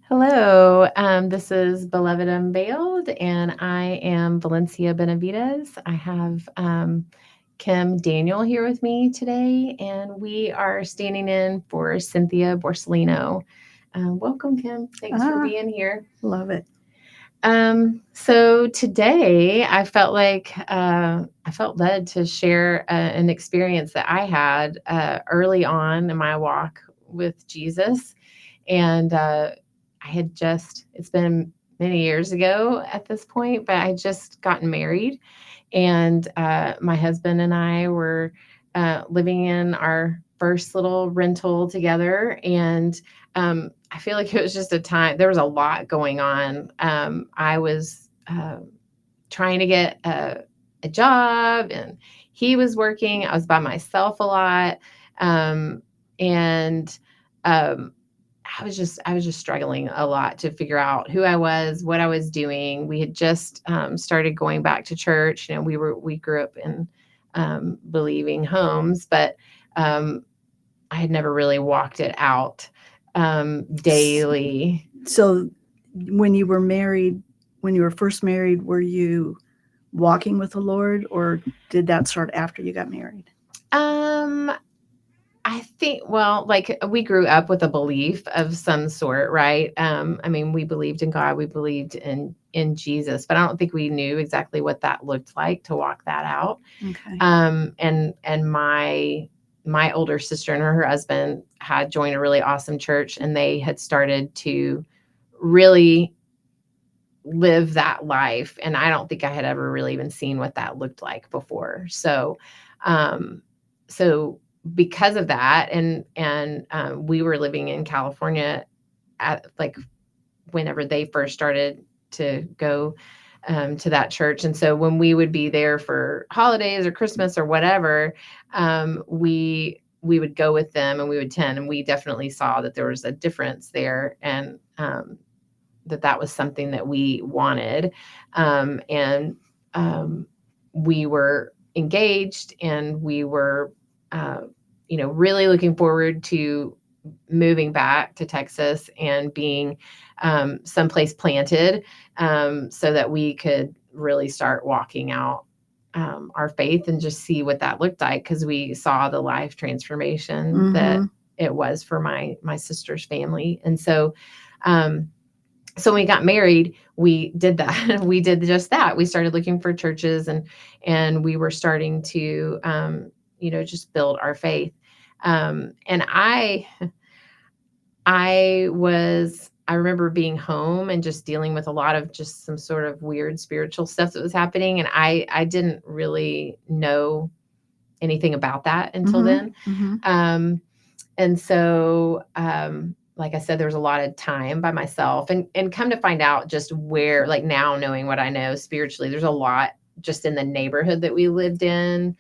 Hello, this is Beloved Unveiled, and I am Valencia Benavides. I have Kim Daniel here with me today, and we are standing in for Cynthia Borsellino. Welcome, Kim. Thanks for being here. Love it. So today I felt led to share an experience that I had early on in my walk with Jesus. And I had it's been many years ago at this point, but I just gotten married. And my husband and I were living in our first little rental together. And I feel like it was just a time, there was a lot going on. I was trying to get a job, and he was working. I was by myself a lot. And I was just struggling a lot to figure out who I was, what I was doing. We had just started going back to church. We grew up in believing homes, but I had never really walked it out daily. So, when you were married, when you were first married, were you walking with the Lord, or did that start after you got married? Um, I think, well, like we grew up with a belief of some sort, right? I mean, we believed in God, we believed in Jesus, but I don't think we knew exactly what that looked like to walk that out. Okay. And my older sister and her husband had joined a really awesome church, and they had started to really live that life. And I don't think I had ever really even seen what that looked like before. Um, so because of that, and we were living in California at like whenever they first started to go to that church. And so when we would be there for holidays or Christmas or whatever, we would go with them and we would attend. And we definitely saw that there was a difference there, and that was something that we wanted. And we were engaged, and we were, really looking forward to moving back to Texas and being someplace planted, so that we could really start walking out our faith and just see what that looked like, because we saw the life transformation that it was for my sister's family. And so when we got married, we did that. We did just that. We started looking for churches, and we were starting to just build our faith. And I remember being home and just dealing with a lot of just some sort of weird spiritual stuff that was happening. And I didn't really know anything about that until then. And so, like I said, there was a lot of time by myself, and come to find out just where, like now knowing what I know spiritually, there's a lot just in the neighborhood that we lived in.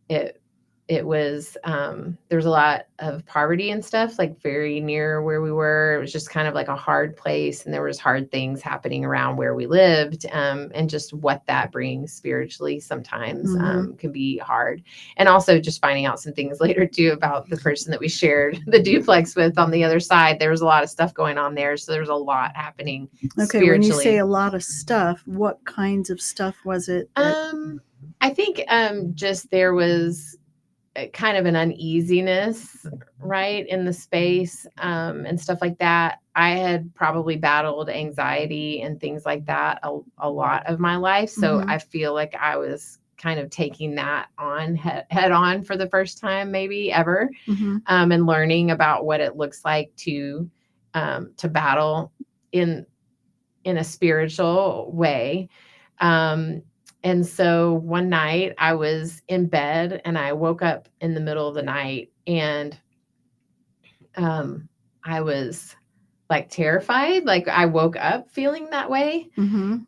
It it was there was a lot of poverty and stuff, like very near where we were. It was just kind of like a hard place, and there was hard things happening around where we lived, and just what that brings spiritually sometimes can be hard. And also just finding out some things later too about the person that we shared the duplex with on the other side. There was a lot of stuff going on there, so there was a lot happening spiritually. When you say a lot of stuff, what kinds of stuff was it? I think just there was kind of an uneasiness, right, in the space, and stuff like that. I had probably battled anxiety and things like that a lot of my life. So I feel like I was kind of taking that on head on for the first time, maybe ever, and learning about what it looks like to battle in a spiritual way. And so one night I was in bed, and I woke up in the middle of the night, and I was like terrified. Like I woke up feeling that way.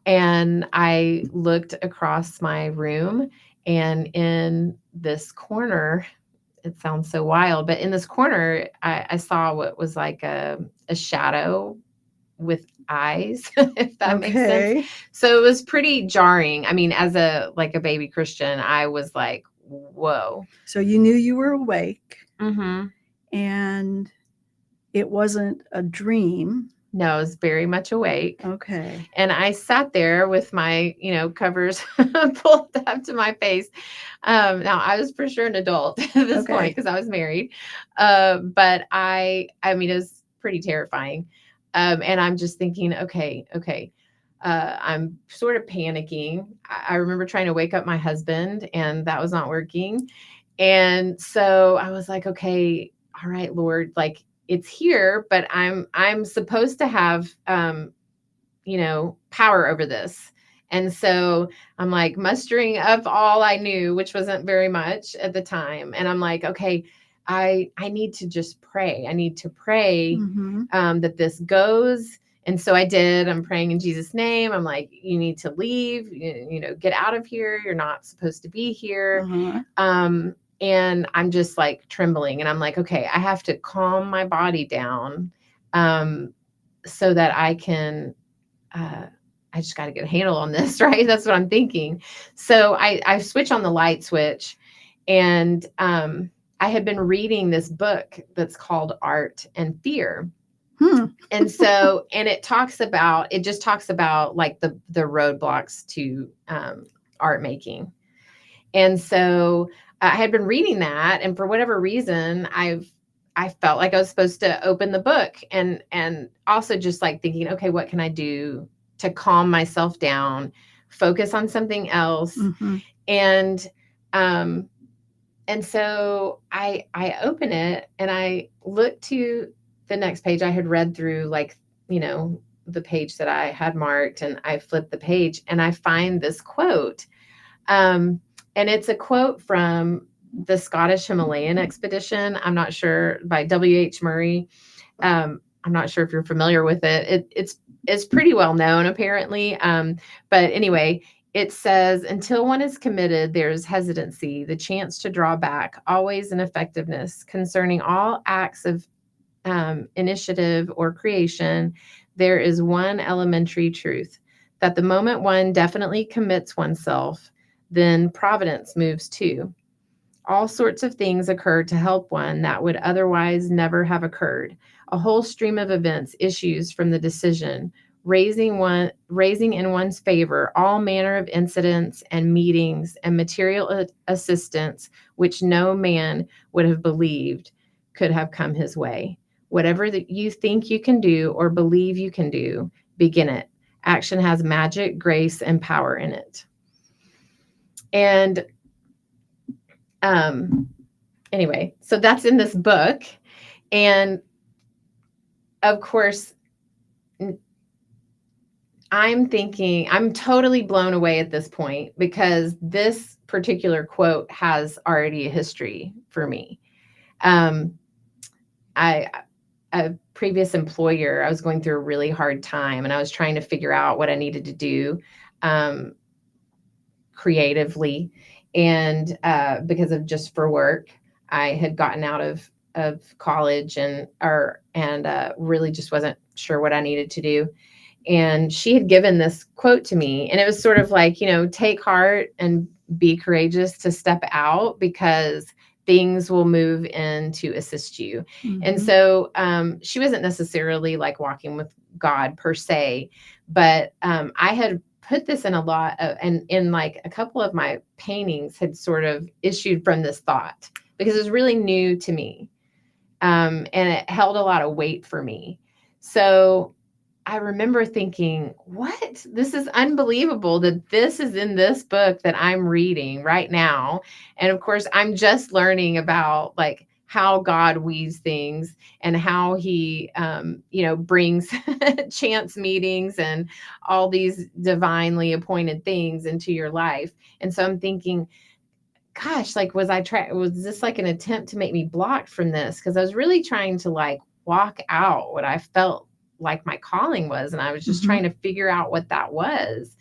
And I looked across my room, and in this corner, it sounds so wild, but in this corner, I saw what was like a shadow with eyes, if that makes sense. So it was pretty jarring. I mean, as a baby Christian, I was like, whoa. So you knew you were awake, and it wasn't a dream. No, I was very much awake. Okay. And I sat there with my, covers pulled up to my face. Now I was for sure an adult at this point Okay. because I was married. But I mean, it was pretty terrifying. And I'm just thinking, okay. I'm sort of panicking. I remember trying to wake up my husband, and that was not working. And so I was like, okay, all right, Lord, like it's here, but I'm supposed to have power over this. And so I'm like mustering up all I knew, which wasn't very much at the time. And I'm like, okay, I need to just pray. I need to pray Mm-hmm. that this goes. And so I did. I'm praying in Jesus' name. I'm like, you need to leave, get out of here. You're not supposed to be here. Uh-huh. And I'm just like trembling. And I'm like, okay, I have to calm my body down so that I can I just got to get a handle on this, right? That's what I'm thinking. So I switch on the light switch, and I had been reading this book that's called Art and Fear. And so, and it just talks about like the roadblocks to art making. And so I had been reading that, and for whatever reason, I felt like I was supposed to open the book, and also just like thinking, okay, what can I do to calm myself down, focus on something else. Mm-hmm. And so I open it and I look to the next page. I had read through like, the page that I had marked, and I flipped the page and I find this quote. And it's a quote from the Scottish Himalayan expedition. I'm not sure, by W.H. Murray. I'm not sure if you're familiar with it. It's pretty well known, apparently. But anyway, it says, until one is committed, there is hesitancy, the chance to draw back, always an effectiveness concerning all acts of initiative or creation. There is one elementary truth, that the moment one definitely commits oneself, then providence moves too. All sorts of things occur to help one that would otherwise never have occurred. A whole stream of events issues from the decision, raising in one's favor all manner of incidents and meetings and material assistance which no man would have believed could have come his way. Whatever that you think you can do or believe you can do, begin it. Action has magic, grace, and power in it. And anyway, so that's in this book. And of course, I'm thinking, I'm totally blown away at this point because this particular quote has already a history for me. A previous employer, I was going through a really hard time, and I was trying to figure out what I needed to do creatively. And because of just for work, I had gotten out of college and really just wasn't sure what I needed to do. And she had given this quote to me, and it was sort of like, take heart and be courageous to step out because things will move in to assist you. Mm-hmm. And so she wasn't necessarily like walking with God per se, but I had put this in a lot of, and in like a couple of my paintings had sort of issued from this thought because it was really new to me. And it held a lot of weight for me. So I remember thinking, what? This is unbelievable that this is in this book that I'm reading right now. And of course, I'm just learning about like how God weaves things and how he, brings chance meetings and all these divinely appointed things into your life. And so I'm thinking, gosh, like, was this like an attempt to make me blocked from this? Because I was really trying to like walk out what I felt like my calling was. And I was just trying to figure out what that was.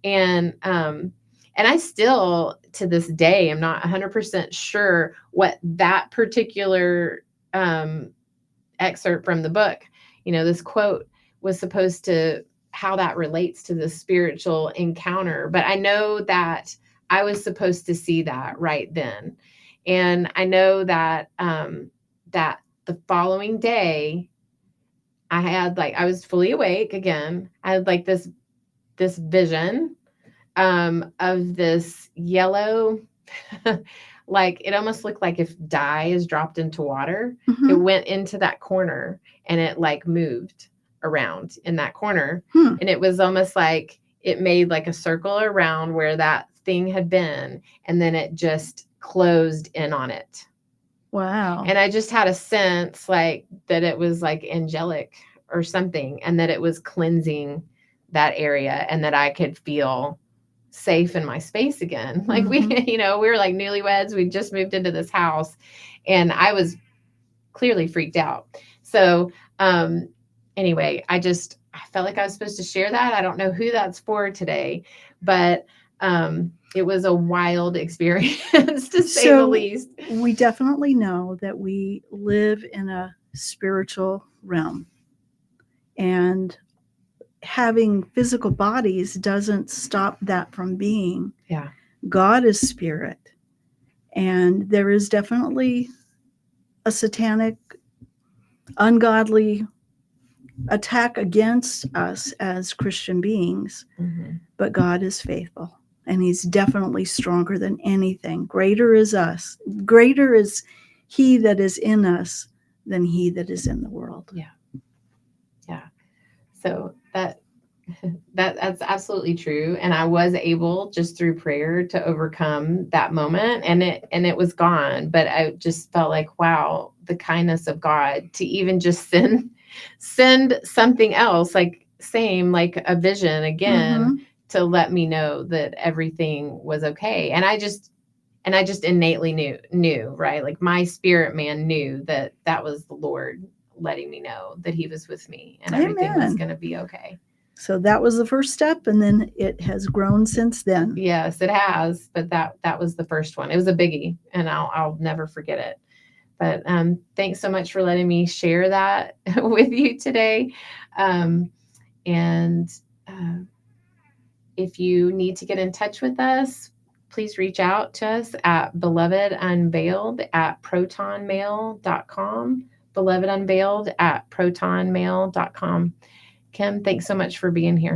And I still, to this day, am not 100% sure what that particular excerpt from the book, this quote was supposed to, how that relates to the spiritual encounter. But I know that I was supposed to see that right then. And I know that, that the following day, I was fully awake again. I had like this vision of this yellow, like it almost looked like if dye is dropped into water, it Mhm. went into that corner and it like moved around in that corner. Hmm. And it was almost like it made like a circle around where that thing had been, and then it just closed in on it. Wow. And I just had a sense like that it was like angelic or something, and that it was cleansing that area, and that I could feel safe in my space again. Like Mhm. we were like newlyweds. We just moved into this house, and I was clearly freaked out. So, anyway, I felt like I was supposed to share that. I don't know who that's for today, but it was a wild experience to say the So least. we definitely know that we live in a spiritual realm, and having physical bodies doesn't stop that from being. Yeah. God is spirit, and there is definitely a satanic, ungodly attack against us as Christian beings, Mm-hmm. but God is faithful, and He's definitely stronger than anything. Greater is us. Greater is He that is in us than he that is in the world. Yeah. Yeah. So that's absolutely true. And I was able, just through prayer, to overcome that moment, and it was gone. But I just felt like, wow, the kindness of God to even just send something else, like same, like a vision again, Mhm. to let me know that everything was okay. And I just innately knew, right? Like my spirit man knew that that was the Lord letting me know that he was with me and everything was Amen. going to be okay. So that was the first step, and then it has grown since then. Yes, it has, but that was the first one. It was a biggie, and I'll never forget it. But thanks so much for letting me share that with you today. Um, and uh, if you need to get in touch with us, please reach out to us at belovedunveiled@protonmail.com. Belovedunveiled@protonmail.com. Kim, thanks so much for being here.